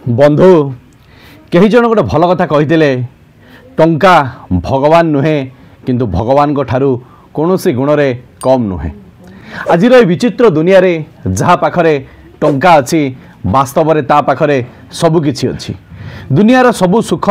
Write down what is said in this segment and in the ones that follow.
बंधु कई जन गोटे भल कथा कही टंका भगवान नुहे किंतु भगवान को ठारू कौन सी गुण रे कम नुहे। आज विचित्र दुनिया रे जहाँ पाखरे टंका अच्छी वास्तव में ता पाखरे सबकि अच्छी। दुनियार सबु सुख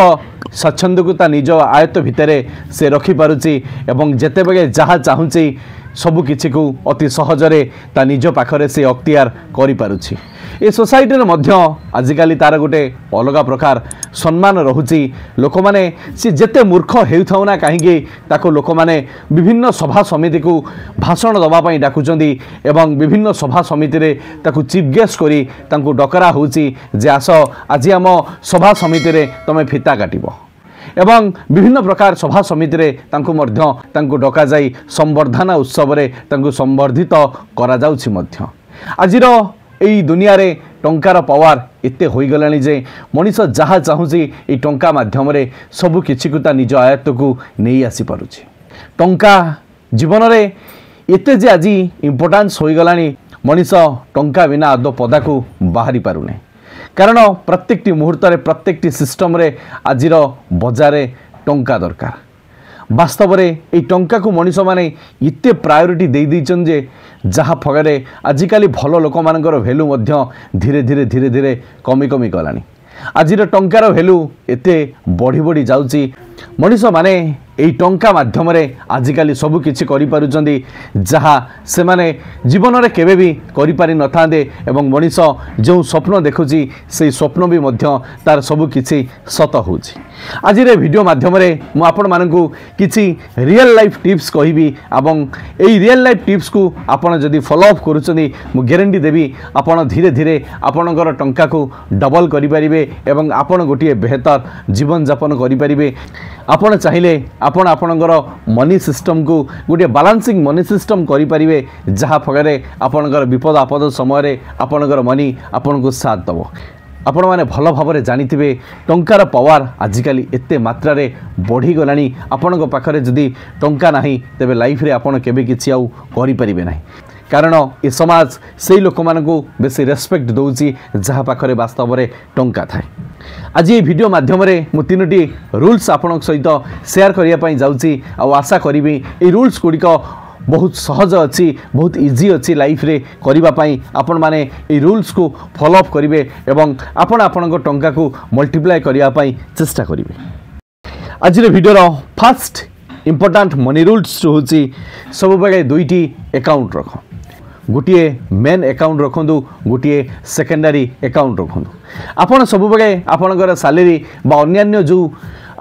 स्वच्छंद को ता निज आयत्त भितर से रखिपारुची एवं जेतेबेले जहाँ चाहूँची सबकि को अति सहजरे ता निज पाखरे से अख्तियार करिपारुची। ए सोसाइटी मध्य आजिकाली तार गोटे अलग प्रकार सम्मान रहुची। लोक माने सी जेते मूर्ख हेउथाउना कहीं ताको लोक माने विभिन्न सभा समिति को भाषण दवाई डाकुचंदी एवं विभिन्न सभा समिति रे ताको चीफ गेस्ट करी तांको डकरा होची जे आस आज आम सभा समिति रे तमे फिता काटिबो एवं विभिन्न प्रकार सभा समिति रे तांको मध्य तांको डका जाई संवर्धना उत्सव रे तांको संवर्धित करा जाउछि। मध्य आजिरो एई दुनिया रे टंकार पावर एते होई गलानी जे मनीष जहाँ चाहूँची ये टंका माध्यम रे सबु किछि को ता निज आयत्त को नहीं आसी पारुछि। टंका जीवन रे एते जे आज इम्पोर्टेंस होई गलानी मनीष टंका बिना आदो पदा को बाहरी पारुने। कारण प्रत्येकटी मुहूर्त रे प्रत्येकटी सिस्टम रे आजिर बजार टंका दरकार। वास्तव रे ये टंका को मनीष माने इते प्रायोरिटी दे दैछन जे जहाँ फल आजिकाली भल लोक मानकर भैल्यू मध्य धीरे धीरे धीरे धीरे कमी कमी गलानी। आजिर टंकार भैल्यू एते बढ़ी बढ़ी जाउची। मनीष माने यही टंका माध्यम आजिकाली सबु किछि करि पारुचंदी जहाँ से माने जीवन रे केबे भी करि पारि न थांदे एवं मनीष जो स्वप्न देखुची से स्वप्न भी मध्य तार सबु किछि सत होउची। आज रे वीडियो माध्यम रे मु आपण मानकु किछि रियल लाइफ टिप्स कहिबी एवं एई रियल लाइफ टिप्स को आपण जदि फॉलो अप करूचंदी मु गारंटी देबी आपण धीरे धीरे आपणकर टंका को डबल करि परिबे एवं आपण गोटिए बेहतर जीवन यापन करि परिबे। आपण चाहिले आपण आपणकर मनी सिस्टम को गोटे बालांसिंग मनी सिस्टम करि परिबे जहाँ फल आपणकर विपद आपद समय आपणकर मनी आपण को साथ दबो। आपण माने भल भाव जानिथिबे टंकार पावर आजिकाली एते मात्रा रे बढ़ी गलानी। आपण पाखरे जदि टंका नाही तेबे लाइफ रे आपण केबे किछि आउ करि परिबे नाही। कारण ए समाज से लोक मानकु बेसी रेस्पेक्ट दउची जहाँ पाखरे वास्तव रे टंका थाए। आज ये वीडियो माध्यम रे मु तीनोटी रूल्स आपण सहित शेयर करिया पई जाउची आ आशा करिबी ए रूल्स गुड़िक बहुत सहज अच्छी बहुत इजी अच्छी लाइफ रे करिबा पई आपण माने ए रूल्स को फॉलो अप करिवे एवं आपण आपणको टंका को मल्टीप्लाई करिया पई चेष्टा करिवे। आज रे video row first important money rules होची सब बेले दुईटी अकाउंट रख। गोटे मेन अकाउंट रखु गोटे सेकेंडरी अकाउंट रखु। आपण सब बेले आपणकर सैलरी बा अन्यान्य जो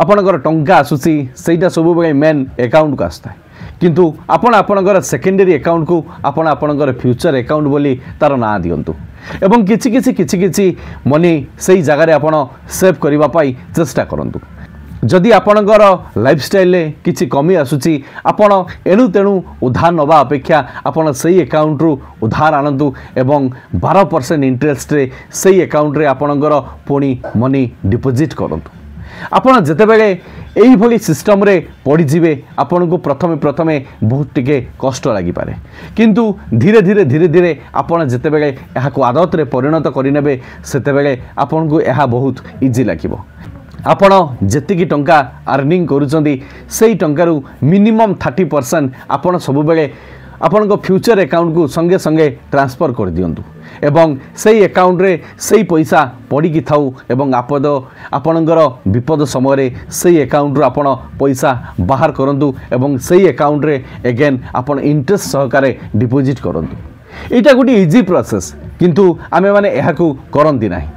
आपणकर टंका आसुची सेटा सब बेले मेन अकाउंट को आसता है किंतु आपण आपणकर सेकेंडरी अकाउंट को आपण आपणकर फ्यूचर अकाउंट बोली तार ना दियंतु एवं किछि किछि किछि किछि मनी सेई जगह रे आपण सेव करिबा पई चेष्टा करंतु। जदि आपणकर लाइफस्टाइल किछि कमी आसुची आपण एणु तेणु उधार नवा अपेक्षा आपण सेई अकाउंट रु उधार आनंतु एवं 12% इंटरेस्ट रे सेई अकाउंट रे आपणकर पुणी मनी डिपोजिट करंतु। आपण जेतेबेले एई भली सिस्टम रे पड़ी जिवे आपण को प्रथमे प्रथमे बहुत टिके कष्ट लागि पारे किंतु धीरे धीरे धीरे धीरे आपण जेतेबेले एहा को आदत रे परिणत करिनेबे सेतेबेले आपण को एहा बहुत इजी लागिबो। आपण जेतिकी टंका अर्निंग करूचंदी सेई टंकारु मिनिमम 30% आपण सब बेले आपण को फ्यूचर अकाउंट को संगे संगे ट्रांसफर कर दियंतु एवं सेई अकाउंट रे सेई पैसा पड़ी की थाउ एवं आपद आपणकर विपद समय रे सेई अकाउंट रो आपण पैसा बाहर करंतु एवं सेई अकाउंट रे अगेन आपण इंटरेस्ट सहकारे डिपोजिट करंतु। एटा गोटी इजी प्रोसेस किंतु आमे माने एहा को करंती नाही।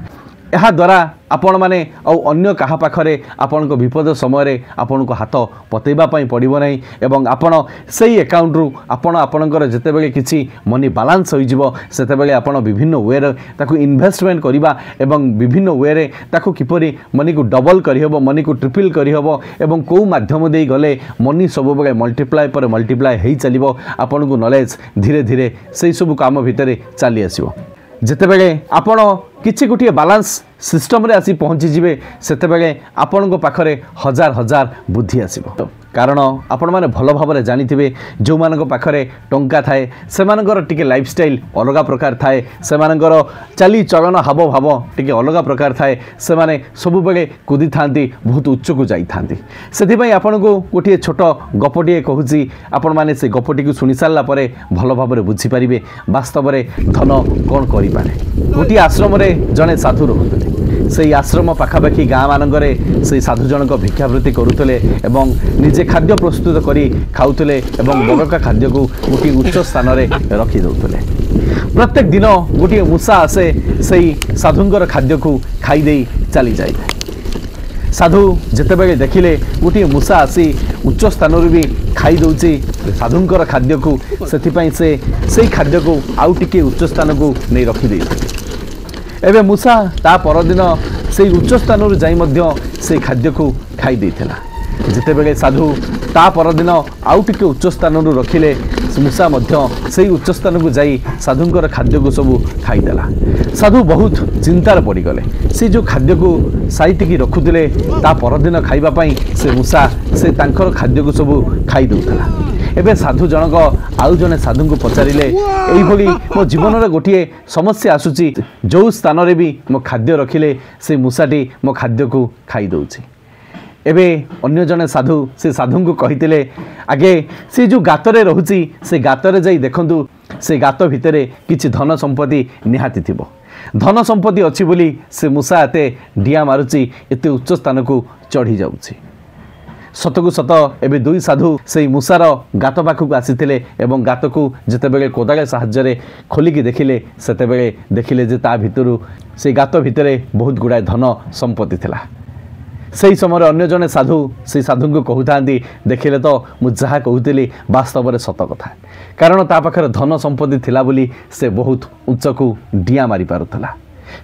एहा द्वारा आपण माने और अन्य कहा पाखरे आपण को विपद समय आपण को हाथ पतेबा पई पड़िबो नाही एवं आपण सेई अकाउंट रु आपण आपणकर जेतेबेले किछि मनी बैलेंस होई जिवो सेतेबेले आपण विभिन्न वे रे ताकू इन्वेस्टमेंट करिबा एवं विभिन्न वे रे ताकू किपरि मनी को डबल करि हबो मनी को ट्रिपल करि हबो एवं को माध्यम देई गले मनी सब बेले मल्टीप्लाई पर मल्टीप्लाई हेई चलिबो। आपण को नॉलेज धीरे धीरे सेई सब काम भितरे चली आसीबो। जेतेबेले आपण किछि गोटिए बैलेंस सिस्टम रे आसी पहुँची जिवे सेतेबेले आपणक पाखरे हजार हजार बुद्धि आसीबो कारण आपण माने भल भाव जानिथिबे जो मानक पाखरे टंका थाए सेमानकर टिके लाइफस्टाइल अलग प्रकार थाए सेमानकर चाली चलन हाव भाव टिके अलग प्रकार थाए से माने सबु बेले कुदी थांती बहुत उच्च को जाई थांती सेथिबाई आपण को गोटे छोट गपटिए कहूची आपण माने से गपटी को सुनि सारला परे भल भाव बुझी पारिबे वास्तव में धन कौन करि पारे गोटे आश्रम रे जने साधु रहुतले से आश्रम पाखापाखि गाँ मानकरे से साधु जनक भिक्षावृत्ति करुतले एवं निजे खाद्य प्रस्तुत करी खाउतले एवं बगका खाद्य को गोटे उच्च स्थान रे रखी दउतले प्रत्येक दिन गोटे मूषा आसे से साधुंकर खाद्य को खाई दे चली जाए साधु जितेबेले देखिले गोटे मूषा आसी उच्च स्थान भी खाई दउची साधुंकर खाद्य को सेथिपाई से खाद्य को आउ टिके उच्च स्थान को नहीं रखी दे एबे मूषा ता परदिन से उच्च स्थान जाई मध्य से खाद्य को खाई देथिला जितेबेले साधु ता परदिन आउ टिके उच्च स्थान रखिले मूषा मध्य से उच्च स्थान को जाई साधुंकर खाद्य को सब खाईदेला साधु बहुत चिंतार पड़गले से जो खाद्य को साइटिकी रखुले ता परदिन खाइबा पई से मूषा से तांकर खाद्य को सब खाई दउथला एबे साधु जनक आउ जने साधु को पचारिले एई भली मो जीवन रे गोटिए समस्या आसुची जो स्थान रे भी मो खाद्य रखिले से मूषाटी मो खाद्य को खाई दउची एबे अन्य जने साधु से साधु को कहितले आगे से जो गातरे रहुची से गातरे जाई देखंतु से गात भितरे किछि धन संपत्ति निहाती थिबो धन संपत्ति अछि बोली से मूषा एते डिया मारुची एते उच्च स्थान को चढ़ी जाउची सतकु सत एबे दुई साधु से मूषार गात पाखक आसीथिले एवं गात को जेतेबेले कोदाळे साहाय्य खोलिकी देखिले सेतेबेले देखिले जे ता भितरु से गात भितरे बहुत गुड़ाए धन संपत्ति थिला से समय अन्य जने साधु से साधु को कहूथांती देखिले तो मु जहा कहूतिली वास्तव में सत कथा कारण ता पाखरे धन संपत्ति थिला बोली से बहुत उच्च को डिया मारी पारुथला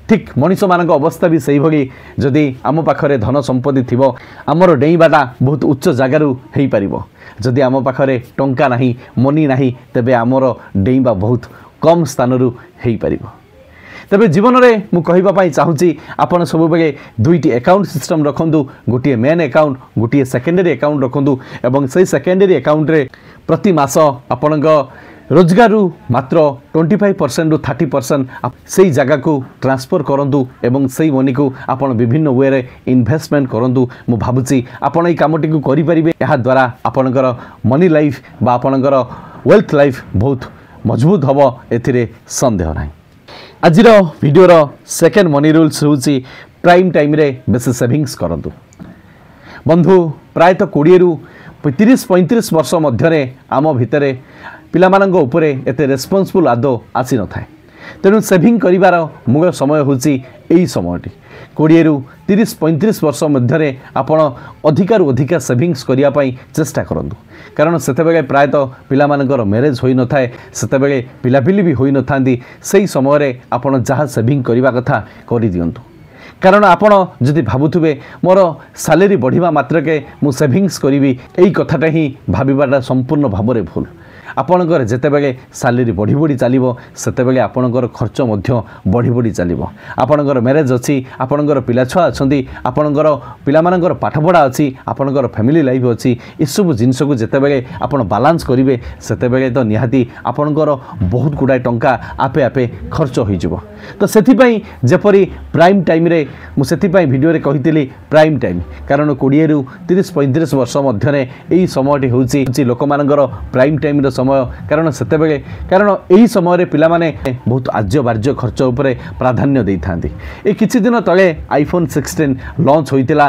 ठीक मनीष मान अवस्था भी से भली जदि आम पाखरे धन संपत्ति थी आमर डेईबाटा बहुत उच्च जगार हो पार जदि आम पाखरे टंका नहीं मनी नहीं तेबे आमर डेईबा बहुत कम स्थान हो पार तेबे जीवन में मुझे चाहूँगी आपड़ सब बेले दुईटी अकाउंट सिस्टम रखु गोटे मेन अकाउंट गोटे सेकेंडरी अकाउंट रखु एवं से सेकेंडरी अकाउंट रे प्रति मास आपण रोजगार मात्र 25% रु 30% से जगह को ट्रांसफर करूँ एवं से मनी को आप विभिन्न वे रे इन्वेस्टमेंट करूँ मु भावुची आपण ये कमटी को करें या द्वारा आपणकर मनी लाइफ बा आपणकर वेल्थ लाइफ बहुत मजबूत हम ए संदेह ना आज वीडियोर सेकेंड मनी रूल्स हूँ प्राइम टाइम रे बेसी सेविंग्स करूँ बंधु प्रायतः 20 रु 30-35 वर्ष मध्य आम भितर पिलामानंग उपरे एते रेस्पॉन्सिबल आदो आसी न थाए तेणु सेविंग करिवार मूल समय होची एई समयटी 20 रु 30-35 वर्ष मध्य आपण अधिकारु अधिका सेविंग्स करिया पई चेष्टा करंतु कारण सेतेबेले प्रायतः पिलामानंगर मैरेज होई न थाए सेतेबेले पिलापिली भी होई न थांदी सेई समय रे आपण जहा सेविंग करिवा कथा करि दियंतु कारण आपण जदि भावुथुबे मोर सैलरी बढ़िबा मात्रके मु सेविंग्स करिवि एई कथाटा ही भाबिबाटा संपूर्ण भाबरे भूल आपणकर जितेबले सैलरी बढ़ी बढ़ी चलो सेतेबेले आपणकर खर्च मध्य बढ़ी बढ़ी चलो आपणकर मैरेज अच्छी आपणकर पिला छुआ अच्छा आपणकर पिलामानकर पाठपढ़ा अच्छी आपणकर फैमिली लाइफ अच्छी एसबू जिनस को जितेबले आप बालांस करेंगे सेतेबेले तो निहाती आपणकर बहुत गुड़ाए टंका आपे आपे खर्च हो तो सेथिपाई जेपरी प्राइम टाइम रे मुझे भिडियो रे कही प्राइम टाइम कारण 20 रु 30-35 वर्ष मध्य यही समयटी हूँ लोक मानकर प्राइम टाइम रो समय कारण सेतेबेले कारण यही समय पिला माने बहुत आज्य बाज्य खर्च उपरे प्राधान्य दे था किछि दिन तले iPhone 16 लॉन्च होइतिला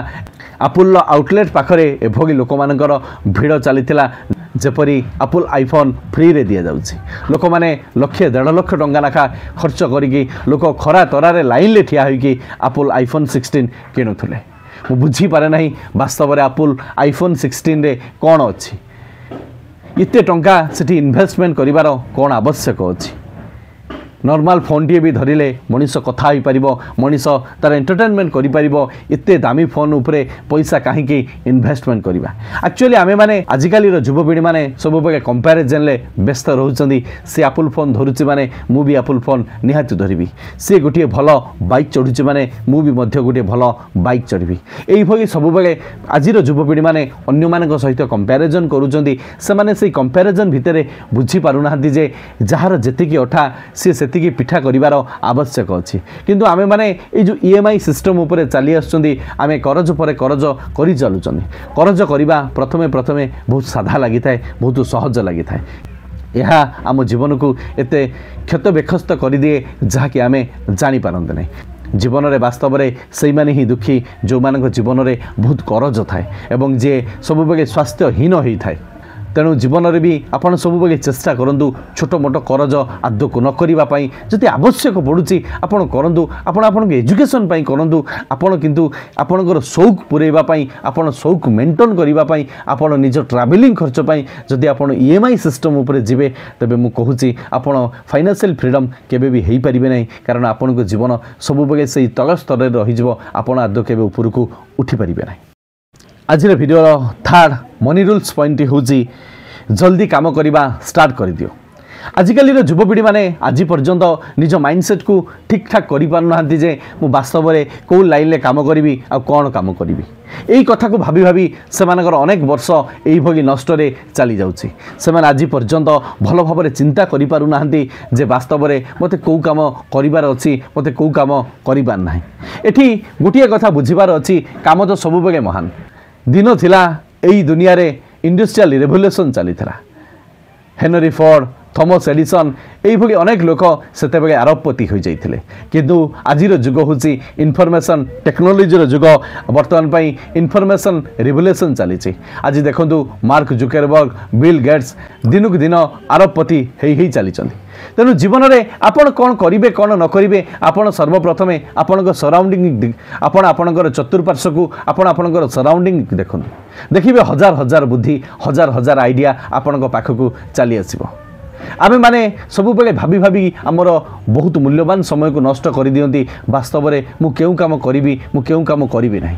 एप्पल आउटलेट पाखरे एभगी लोक मानकर भिड़ चलीथिला जेपरी एप्पल आईफोन फ्री रे दिया जाउछि लोक माने 1.5 लाख टंका नाखा खर्च करिकी लोक खरा तरारे लाइन ले ठिया होइकी एप्पल आईफोन 16 किनुथले मु बुझी पारे नाही वास्तव में एप्पल आईफोन 16 रे कोन अछि इते टंका सेठी इन्वेस्टमेंट करिवार कोन आवश्यक अछि नॉर्मल फोन टी भी धरिले मनीष कथा हो पार मनीष तार एंटरटेनमेंट करिपारिबो एते दामी फोन उपरे पैसा कहीं इन्वेस्टमेंट करवा। एक्चुअली आमे माने आजिकाली युवपीढ़ी माने सब बेले कंपैरिजन ले व्यस्त रहउचंदी से एप्पल फोन धरुची माने मु भी एप्पल फोन निहाती धरिबी से गोटे भल बाइक चढ़ुची माने मु भी मध्य गोटे भल बाइक चढ़ी एई भली सब बेले आजिर युवपीढ़ी माने अन्य मानक सहित कंपैरिजन करूचंदी से माने से कंपैरिजन भितरे बुझी पारुनाहांती जे जहार जेतिकी अठा से की पिठा करिवार आवश्यक अछि किंतु आमे माने ए जो ईएमआई सिस्टम उपरे चली आछुंदी आमे करज परे करज करि चलुचंदी करज करिबा प्रथमे प्रथमे बहुत साधा लागि थाए बहुत सहज लागि थाए यह आम जीवन को एते क्षत बेखस्त कर दिए जहाँकि आमे जानी पारंते नहीं जीवन में वास्तव में से माने ही दुखी जो मान जीवन में बहुत करज थाए एवं जे सब बेले स्वास्थ्यहीन होता है तेणु जीवन में भी आपड़ सब बेले चेष्टा करूँ छोट मोट करज आदौ को न करने जदि आवश्यक पड़ुची आपड़ करूँ आपण एजुकेशन करूँ आपड़ किंतु आपणकर शौक पुरैवाई आपड़ शौक मेंटेन करने आपड़ निज ट्रावेलिंग खर्च जदि आप ईएमआई सिस्टम उपरे जीवे तेबे मु कहूची आपड़ फाइनेंशियल फ्रीडम केबे भी हो पारे नहीं कारण आपण जीवन सब बेले से तल स्तर में रही आपड़ आदौ केबे ऊपर को उठी पारे नहीं। आज video third money rules point हूँ जल्दी काम करवा स्टार्ट कर दियो। आजिकल युवपीढ़ी माने आज पर्यंत निज माइंडसेट को ठीक ठाक कर पारना जे मु वास्तव में कौ लाइन में काम करी आ कौन काम करी यही कथा को भाभी भाभी से अनेक वर्ष यही नष्ट चली जाउछि से आज पर्यंत भल भाव चिंता करि पारु नाहंती जे वास्तव में मते कौ काम करिवार अछि मते कौ काम करिबार नाही। एठी गोटिए कथा बुझिबार अछि काम तो सब बेले महान दिन थिला एई दुनिया रे इंडस्ट्रियल रेवोल्यूशन चली था हेनरी फोर्ड थॉमस एडिसन यही अनेक लोक सेते आरबपति हो जाते किंतु आजिर जुग हूँ इनफॉरमेशन टेक्नोलोजी जुग बर्तमान पई इनफॉरमेशन रेवोल्यूशन चली आज देखु मार्क जुकरबर्ग बिल गेट्स दिन को दिन आरबपति हो चली तेणु जीवन में आपण कौन करेंगे कौन न करेंगे आपण सर्वप्रथमे आपण सराउंडिंग आपणकर चतुर्पार्श्व को आपणकर सराउंडिंग देखु देखिए हजार हजार बुद्धि हजार हजार आइडिया आपण पाखक चली आसो आमे माने सब बेले भाभी भाभी आमर बहुत मूल्यवान समय को नष्ट कर दियंती वास्तव में मु केउ काम करी मु केउ काम करी ना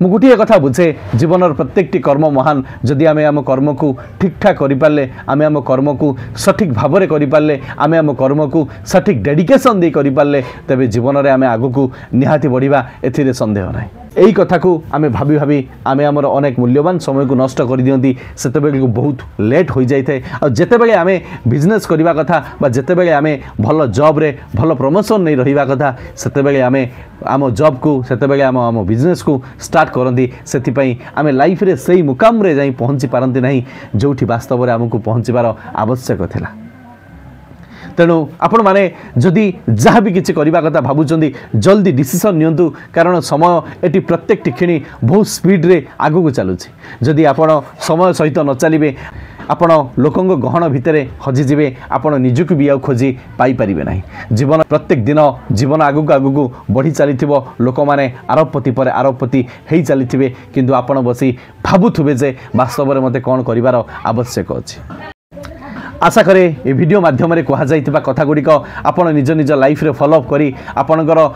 मु गोटे कथा बुझे जीवन प्रत्येकटी कर्म महान जदि आमे आम कर्म को ठीक ठाक करें आमे आम कर्म को सठिक भाव में करें आमे आम कर्म को सठिक डेडिकेशन दे करें तेबे जीवन में आमे आगु को निहाती बढ़िबा एथिरे संदेह ना यही कथा को आमे भाभी भाभी आमे आमर अनेक मूल्यवान समय को नष्ट कर दियंती सेतेबेले बहुत लेट हो जाए और जेतेबेले आमे बिजनेस करबा कथा बा जेतेबेले आमे भल जॉब रे भल प्रमोशन नहीं रहिबा कथा सेतेबेले आमे आम जॉब को सेतेबेले आम बिजनेस को स्टार्ट करती से आमे लाइफ रे सही मुकाम रे जाई पहुंची पारंती नहीं जोठी वास्तव में आमको पहुंचबार आवश्यक थिला। तेणु आपण माने जदि जहाँ भी किसी करबा कथा भाबुचंदी जल्दी डिसीजन नियंतु कारण समय एटी प्रत्येक टिखिणी बहुत स्पीड रे आगु को चलुछि जदि आपण समय सहित न चलिबे आपण लोकंग गहन भितरे हजिजिबे आपण निजुक भी आउ खोजी पाई परिबे नाही जीवन प्रत्येक दिन जीवन आगु बढ़ी चलीथिबो लोक माने आरबपति पर आरबपति हेई चलीथिबे किंतु आपण बसी भाबुथुबे जे वास्तव में मते कोन करिवार आवश्यक अछि। आशा करे ये वीडियो माध्यम कह जाइथिबा कथा गुड़िक आपण निज निज लाइफ रे फॉलो अप करी आपणकर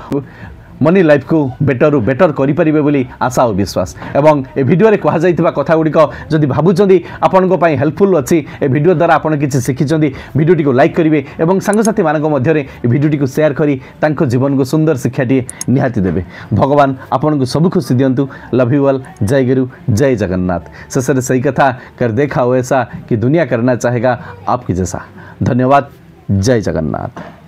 मनी लाइफ को बेटर बेटर करें बोली आशा और विश्वास एवं ए वीडियो रे कह जाइथिबा कथा गुड़िक जदि भाबुचंदी आपनको पई हेल्पफुल अछि ए वीडियो द्वारा आपण किछि शिखिचंदी वीडियोटी को लाइक करिवे एवं सांगसाथी मानक मध्य रे ए वीडियोटी को शेयर करी तांको जीवन को सुंदर शिक्षाटी निहाती देबे। भगवान आपनको सब खुशी दियंतु। Love you all. जय गुरु जय जगन्नाथ। शेष सही कथा कर देखा हो ऐसा कि दुनिया करना चाहेगा आपकी जैसा। धन्यवाद। जय जगन्नाथ।